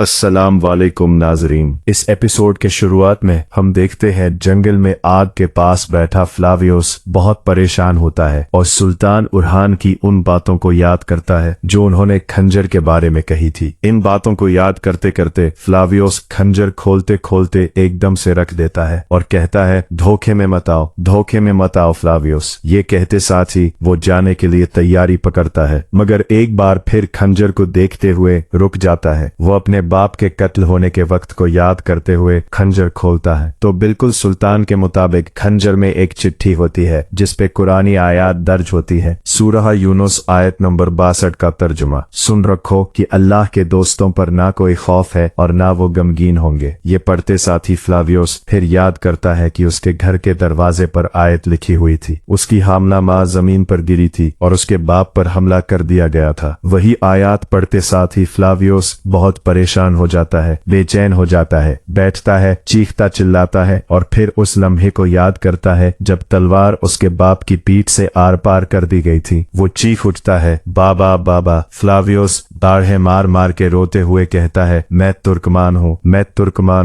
अस्सलाम वालेकुम नाजरीन। इस एपिसोड के शुरुआत में हम देखते हैं जंगल में आग के पास बैठा फ्लावियोस बहुत परेशान होता है और सुल्तान उरहान की उन बातों को याद करता है जो उन्होंने खंजर के बारे में कही थी। इन बातों को याद करते करते फ्लावियोस खंजर खोलते खोलते एकदम से रख देता है और कहता है, धोखे में मत आओ फ्लावियोस। ये कहते साथ ही वो जाने के लिए तैयारी पकड़ता है, मगर एक बार फिर खंजर को देखते हुए रुक जाता है। वो अपने बाप के कत्ल होने के वक्त को याद करते हुए खंजर खोलता है तो बिल्कुल सुल्तान के मुताबिक खंजर में एक चिट्ठी होती है जिस पे कुरानी आयत दर्ज होती है। सूरह यूनुस आयत नंबर 62 का तर्जुमा, सुन रखो कि अल्लाह के दोस्तों पर ना कोई खौफ है और ना वो गमगीन होंगे। ये पढ़ते साथ ही फ्लावियोस फिर याद करता है कि उसके घर के दरवाजे पर आयत लिखी हुई थी। उसकी हामला माँ जमीन पर गिरी थी और उसके बाप पर हमला कर दिया गया था। वही आयत पढ़ते साथ ही फ्लावियोस बहुत परेशान हो जाता है, बेचैन हो जाता है, बैठता है, चीखता चिल्लाता है और फिर उस लम्हे को याद करता है जब तलवार उसके बाप की पीठ से आर पार कर दी गई थी। वो चीख उठता है, बाबा बाबा। फ्लावियोस दाढ़े मार मार के रोते हुए कहता है, मैं तुर्कमान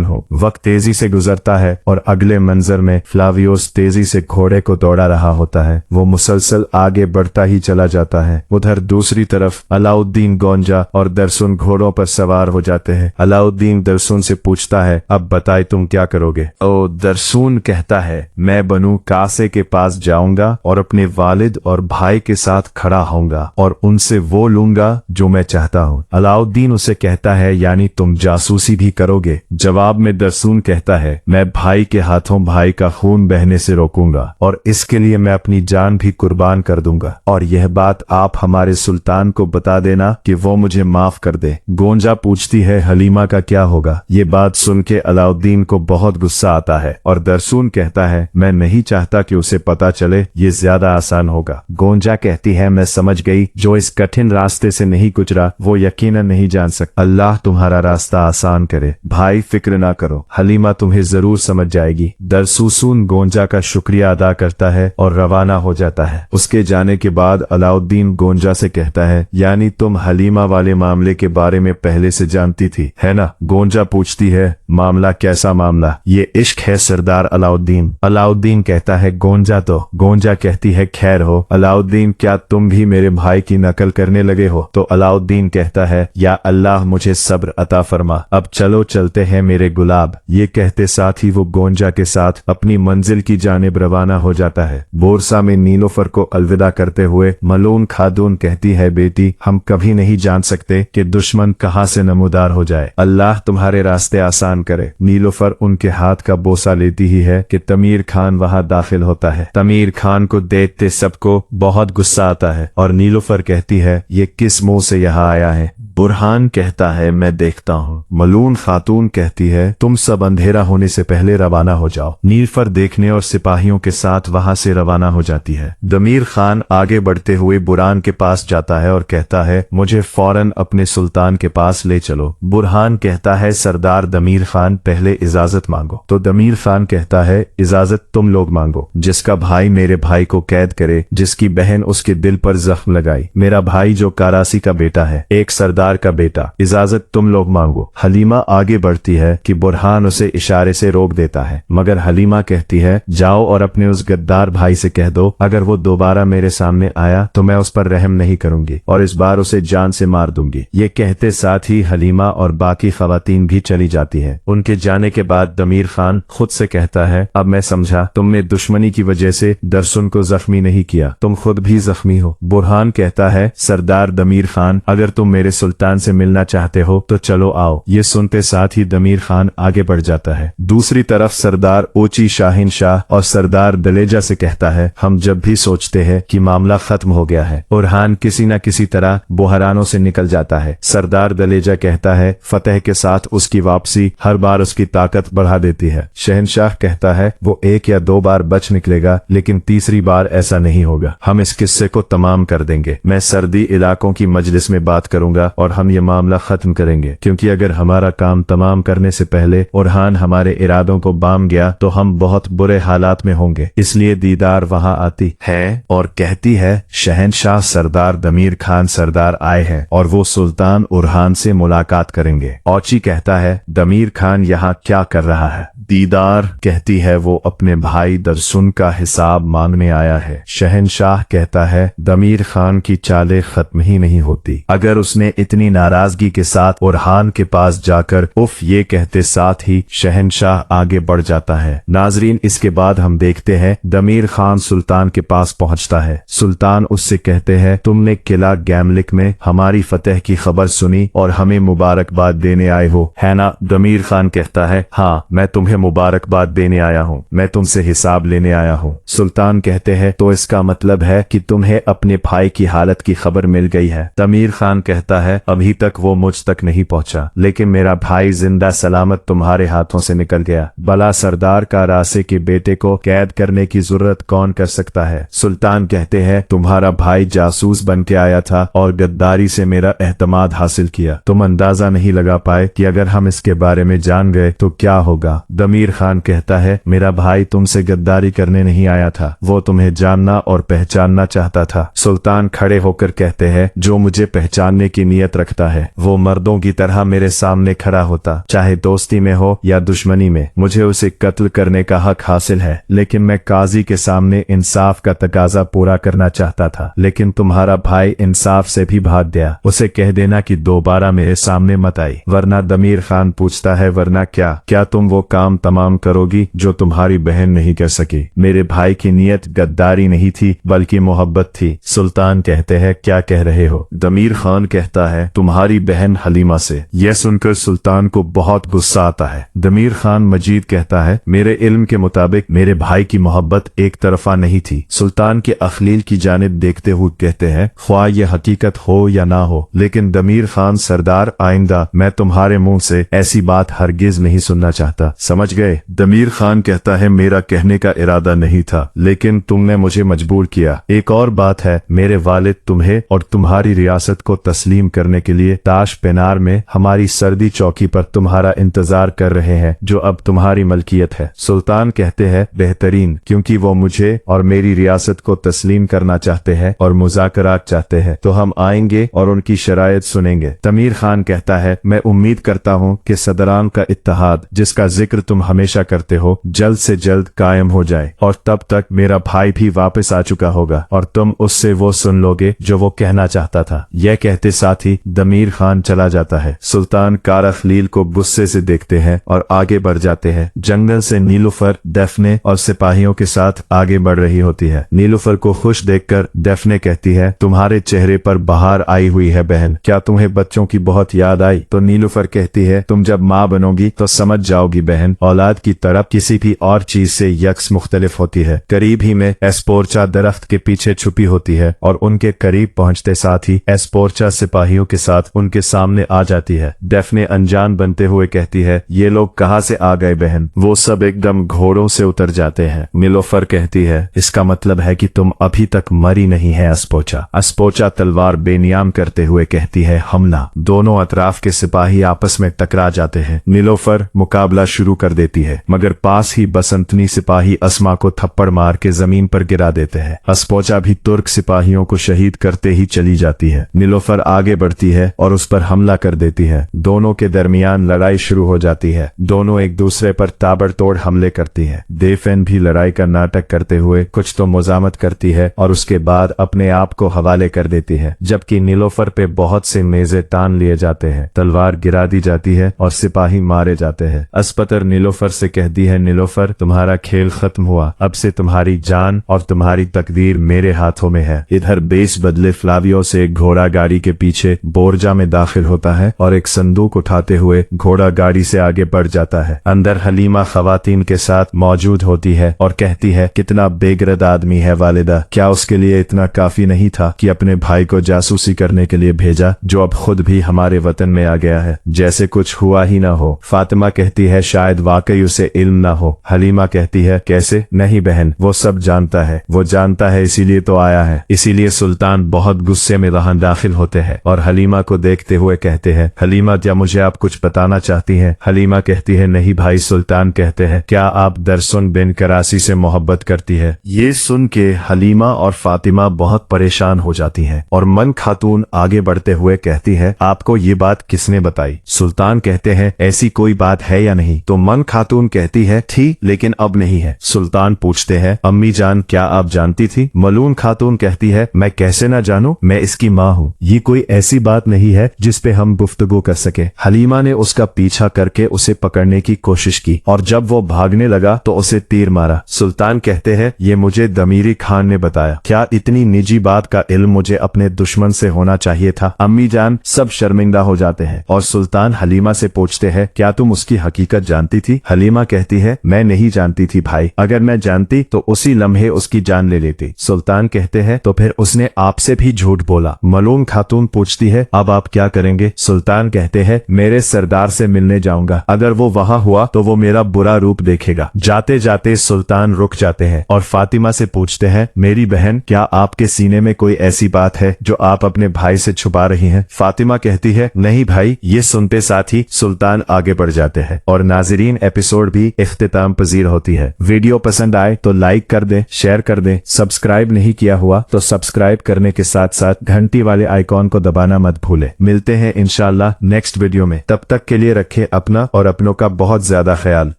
हूँ। वक्त तेजी से गुजरता है और अगले मंजर में फ्लावियोस तेजी से घोड़े को दौड़ा रहा होता है। वो मुसलसल आगे बढ़ता ही चला जाता है। उधर दूसरी तरफ अलाउद्दीन गोंजा और दरसुन घोड़ों पर सवार हो जाते हैं। अलाउद्दीन दरसुन से पूछता है, अब बताए तुम क्या करोगे? ओ दरसुन कहता है, मैं बनु कासे के पास जाऊंगा और अपने वालिद और भाई के साथ खड़ा होऊंगा और उनसे वो लूंगा जो मैं चाहता हूँ। अलाउद्दीन उसे कहता है, यानी तुम जासूसी भी करोगे? जवाब में दरसुन कहता है, मैं भाई के हाथों भाई का खून बहने से रोकूंगा और इसके लिए मैं अपनी जान भी कुर्बान कर दूंगा, और यह बात आप हमारे सुल्तान को बता देना कि वो मुझे माफ कर दे। गोंजा पूछती है, हलीमा का क्या होगा? ये बात सुन के अलाउद्दीन को बहुत गुस्सा आता है और दरसुन कहता है, मैं नहीं चाहता कि उसे पता चले, ये ज्यादा आसान होगा। गोंजा कहती है, मैं समझ गई, जो इस कठिन रास्ते से नहीं गुजरा वो यकीनन नहीं जान सकता। अल्लाह तुम्हारा रास्ता आसान करे भाई, फिक्र ना करो, हलीमा तुम्हें जरूर समझ जाएगी। दरसुन गोंजा का शुक्रिया अदा करता है और रवाना हो जाता है। उसके जाने के बाद अलाउद्दीन गोंजा से कहता है, यानी तुम हलीमा वाले मामले के बारे में पहले से जानती थी, है ना? गोंजा पूछती है, मामला? कैसा मामला? ये इश्क है सरदार अलाउद्दीन। अलाउद्दीन कहता है, गोंजा कहती है, खैर हो अलाउद्दीन, क्या तुम भी मेरे भाई की नकल करने लगे हो? तो अलाउद्दीन कहता है, या अल्लाह मुझे सब्र अता फरमा, अब चलो चलते हैं मेरे गुलाब। ये कहते साथ ही वो गोंजा के साथ अपनी मंजिल की जानिब रवाना हो जाता है। बोरसा में नीलोफर को अलविदा करते हुए मलून खातून कहती है, बेटी, हम कभी नहीं जान सकते कि दुश्मन कहाँ से नमूदार हो जाए, अल्लाह तुम्हारे रास्ते आसान करे। नीलोफर उनके हाथ का बोसा लेती ही है कि तमीर खान वहां दाखिल होता है। तमीर खान को देखते सबको बहुत गुस्सा आता है और नीलोफर कहती है, ये किस मुंह से यहाँ आया है? बुरहान कहता है, मैं देखता हूँ। मलून खातून कहती है, तुम सब अंधेरा होने से पहले रवाना हो जाओ। नीलफर देखने और सिपाहियों के साथ वहां से रवाना हो जाती है। दमीर खान आगे बढ़ते हुए बुरहान के पास जाता है और कहता है, मुझे फौरन अपने सुल्तान के पास ले चलो। बुरहान कहता है, सरदार दमीर खान, पहले इजाजत मांगो। तो दमीर खान कहता है, इजाजत तुम लोग मांगो। जिसका भाई मेरे भाई को कैद करे, जिसकी बहन उसके दिल पर जख्म लगाई, मेरा भाई जो कारासी का बेटा है, एक सरदार का बेटा, इजाजत तुम लोग मांगो। हलीमा आगे बढ़ती है कि बुरहान उसे इशारे से रोक देता है, मगर हलीमा कहती है, जाओ और अपने उस गद्दार भाई से कह दो, अगर वो दोबारा मेरे सामने आया तो मैं उस पर रहम नहीं करूंगी और इस बार उसे जान से मार दूंगी। ये कहते साथ ही हलीमा और बाकी खवातीन भी चली जाती है। उनके जाने के बाद दमीर खान खुद से कहता है, अब मैं समझा, तुमने दुश्मनी की वजह से दरसुन को जख्मी नहीं किया, तुम खुद भी जख्मी हो। बुरहान कहता है, सरदार दमीर खान, अगर तुम मेरे सुल्तान से मिलना चाहते हो तो चलो आओ। ये सुनते साथ ही दमीर खान आगे बढ़ जाता है। दूसरी तरफ सरदार ओची शाहीन शाह और सरदार दलेजा से कहता है, हम जब भी सोचते हैं कि मामला खत्म हो गया है, बुरहान किसी न किसी तरह बुहरानों से निकल जाता है। सरदार दलेजा कहता है, फतेह के साथ उसकी वापसी हर बार उसकी ताकत बढ़ा देती है। शहनशाह कहता है, वो 1 या 2 बार बच निकलेगा, लेकिन तीसरी बार ऐसा नहीं होगा। हम इस किस्से को तमाम कर देंगे। मैं सर्दी इलाकों की मजलिस में बात करूंगा और हम ये मामला खत्म करेंगे, क्योंकि अगर हमारा काम तमाम करने से पहले उरहान हमारे इरादों को बाम गया तो हम बहुत बुरे हालात में होंगे। इसलिए दीदार वहां आती है और कहती है शहनशाह सरदार दमीर खान सरदार आए हैं और वो सुल्तान उरहान से मुलाकात करेंगे। औची कहता है दमीर खान यहाँ क्या कर रहा है? दीदार कहती है वो अपने भाई दरसुन का हिसाब मांगने आया है। शहनशाह कहता है दमीर खान की चालें खत्म ही नहीं होती। अगर उसने इतनी नाराजगी के साथ उरहान के पास जाकर उफ ये कहते साथ ही शहनशाह आगे बढ़ जाता है। नाजरीन, इसके बाद हम देखते हैं दमीर खान सुल्तान के पास पहुंचता है। सुल्तान उससे कहते हैं तुमने किला गैमलिक में हमारी फतेह की खबर सुनी और हमें मुबारकबाद देने आए हो, है ना? दमीर खान कहता है हाँ, मैं तुम्हें मुबारकबाद देने आया हूँ, मैं तुमसे हिसाब लेने आया हूँ। सुल्तान कहते हैं तो इसका मतलब है कि तुम्हें अपने भाई की हालत की खबर मिल गई है। दमीर खान कहता है अभी तक वो मुझ तक नहीं पहुंचा, लेकिन मेरा भाई जिंदा सलामत तुम्हारे हाथों से निकल गया। भला सरदार का रासे के बेटे को कैद करने की जरूरत कौन कर सकता है? सुल्तान कहते हैं तुम्हारा भाई जासूस बन के आया था और गद्दारी से मेरा एहतमाद हासिल किया। तुम अंदाजा नहीं लगा पाए कि अगर हम इसके बारे में जान गए तो क्या होगा। दमीर खान कहता है मेरा भाई तुमसे गद्दारी करने नहीं आया था, वो तुम्हें जानना और पहचानना चाहता था। सुल्तान खड़े होकर कहते हैं जो मुझे पहचानने की नीयत रखता है वो मर्दों की तरह मेरे सामने खड़ा होता, चाहे दोस्ती में हो या दुश्मनी में। मुझे उसे कत्ल करने का हक हासिल है, लेकिन मैं काजी के सामने इंसाफ का तकाजा पूरा करना चाहता था। लेकिन तुम्हारा भाई इंसाफ से भी भाग गया। उसे कह देना कि दोबारा मेरे सामने मत आई, वरना। दमीर खान पूछता है वरना क्या तुम वो काम तमाम करोगी जो तुम्हारी बहन नहीं कर सकी? मेरे भाई की नीयत गद्दारी नहीं थी बल्कि मोहब्बत थी। सुल्तान कहते हैं क्या कह रहे हो? दमीर खान कहता है तुम्हारी बहन हलीमा से। यह सुनकर सुल्तान को बहुत गुस्सा आता है। दमीर खान मजीद कहता है मेरे इल्म के मुताबिक मेरे भाई की मोहब्बत एक तरफा नहीं थी। सुल्तान के अखलील की जानिब देखते हुए कहते हैं ख्वाह ये हकीकत हो या ना हो, लेकिन दमीर खान सरदार आइंदा मैं तुम्हारे मुंह से ऐसी बात हरगिज नहीं सुनना चाहता, समझ गए? दमीर खान कहता है मेरा कहने का इरादा नहीं था, लेकिन तुमने मुझे मजबूर किया। एक और बात है, मेरे वालिद तुम्हें और तुम्हारी रियासत को तस्लीम करने के लिए ताश पेनार में हमारी सर्दी चौकी पर तुम्हारा इंतजार कर रहे हैं, जो अब तुम्हारी मलकियत है। सुल्तान कहते हैं बेहतरीन, क्योंकि वो मुझे और मेरी रियासत को तस्लीम करना चाहते हैं और मुज़ाकरात चाहते हैं, तो हम आएंगे और उनकी शरायत सुनेंगे। दमीर खान कहता है मैं उम्मीद करता हूँ कि सदरान का इत्तेहाद जिसका जिक्र तुम हमेशा करते हो जल्द से जल्द कायम हो जाए, और तब तक मेरा भाई भी वापस आ चुका होगा और तुम उससे वो सुन लोगे जो वो कहना चाहता था। यह कहते साथ ही दमीर खान चला जाता है। सुल्तान कारा खलील को गुस्से से देखते हैं और आगे बढ़ जाते हैं। जंगल से नीलुफर, डेफने और सिपाहियों के साथ आगे बढ़ रही होती है। नीलुफर को खुश देखकर डेफने कहती है तुम्हारे चेहरे पर बहार आई हुई है बहन, क्या तुम्हें बच्चों की बहुत याद आई? तो नीलुफर कहती है तुम जब माँ बनोगी तो समझ जाओगी बहन, औलाद की तरफ किसी भी और चीज से यक्स मुख्तलिफ होती है। करीब ही में एस्पोर्चा दरख्त के पीछे छुपी होती है और उनके करीब पहुंचते साथ ही एस्पोर्चा सिपाहियों के साथ उनके सामने आ जाती है। डेफने अनजान बनते हुए कहती है ये लोग कहाँ से आ गए बहन? वो सब एकदम घोड़ों से उतर जाते हैं। नीलुफर कहती है इसका मतलब है कि तुम अभी तक मरी नहीं है एस्पोर्चा। एस्पोर्चा तलवार बेनियाम करते हुए कहती है हमला। दोनों अतराफ के सिपाही आपस में टकरा जाते हैं। नीलुफर मुकाबला शुरू कर देती है, मगर पास ही बसंतनी सिपाही अस्मा को थप्पड़ मार के जमीन पर गिरा देते हैं। एस्पोर्चा भी तुर्क सिपाहियों को शहीद करते ही चली जाती है। नीलुफर आगे बढ़ती है और उस पर हमला कर देती है। दोनों के दरमियान लड़ाई शुरू हो जाती है। दोनों एक दूसरे पर ताबड़तोड़ हमले करती है। देफेन भी लड़ाई का नाटक करते हुए कुछ तो मुजामत करती है और उसके बाद अपने आप को हवाले कर देती है, जबकि नीलुफर पे बहुत से नेज़े तान लिए जाते हैं। तलवार गिरा दी जाती है और सिपाही मारे जाते हैं। अस्पतर नीलुफर से कहती है नीलुफर तुम्हारा खेल खत्म हुआ, अब से तुम्हारी जान और तुम्हारी तकदीर मेरे हाथों में है। इधर बेस बदले फ्लावियो से एक घोड़ा गाड़ी के पीछे बोरजा में दाखिल होता है और एक संदूक उठाते हुए घोड़ा गाड़ी से आगे बढ़ जाता है। अंदर हलीमा खवातीन के साथ मौजूद होती है और कहती है कितना बेगरद आदमी है वालिदा, क्या उसके लिए इतना काफी नहीं था कि अपने भाई को जासूसी करने के लिए भेजा, जो अब खुद भी हमारे वतन में आ गया है, जैसे कुछ हुआ ही ना हो। फातिमा कहती है शायद वाकई उसे इल्म ना हो। हलीमा कहती है कैसे? नहीं बहन, वो सब जानता है, वो जानता है इसीलिए तो आया है। इसीलिए सुल्तान बहुत गुस्से में वहां दाखिल होते हैं और हलीमा को देखते हुए कहते हैं, हलीमा क्या मुझे आप कुछ बताना चाहती हैं? हलीमा कहती है, नहीं भाई। सुल्तान कहते हैं, क्या आप दरसुन बिन करासी से मोहब्बत करती है? ये सुन के हलीमा और फातिमा बहुत परेशान हो जाती हैं और मन खातून आगे बढ़ते हुए कहती है, आपको ये बात किसने बताई? सुल्तान कहते हैं, ऐसी कोई बात है या नहीं? तो मन खातून कहती है, थी लेकिन अब नहीं है। सुल्तान पूछते हैं, अम्मी जान क्या आप जानती थी? मलून खातून कहती है, मैं कैसे ना जानूं, मैं इसकी माँ हूँ। ये कोई ऐसी बात नहीं है जिस पे हम गुफ्तगू कर सके। हलीमा ने उसका पीछा करके उसे पकड़ने की कोशिश की और जब वो भागने लगा तो उसे तीर मारा। सुल्तान कहते हैं, ये मुझे दमीरी खान ने बताया। क्या इतनी निजी बात का इल्म मुझे अपने दुश्मन से होना चाहिए था? अम्मी जान सब शर्मिंदा हो जाते हैं और सुल्तान हलीमा से पूछते हैं, क्या तुम उसकी हकीकत जानती थी? हलीमा कहती है, मैं नहीं जानती थी भाई, अगर मैं जानती तो उसी लम्हे उसकी जान ले लेती। सुल्तान कहते हैं, तो फिर उसने आपसे भी झूठ बोला। मलूम खातून पूछती है, अब आप क्या करेंगे? सुल्तान कहते हैं, मेरे सरदार से मिलने जाऊंगा, अगर वो वहां हुआ तो वो मेरा बुरा रूप देखेगा। जाते जाते सुल्तान रुक जाते हैं और फातिमा से पूछते हैं, मेरी बहन क्या आपके सीने में कोई ऐसी बात है जो आप अपने भाई से छुपा रही हैं? फातिमा कहती है, नहीं भाई। ये सुनते साथ ही सुल्तान आगे बढ़ जाते हैं और नाजरीन एपिसोड भी इख्तिताम पजीर होती है। वीडियो पसंद आए तो लाइक कर दें, शेयर कर दें, सब्सक्राइब नहीं किया हुआ तो सब्सक्राइब करने के साथ साथ घंटी वाले आइकॉन को दबाना मत भूले। मिलते हैं इंशाल्लाह नेक्स्ट वीडियो में, तब तक के लिए रखें अपना और अपनों का बहुत ज्यादा ख्याल।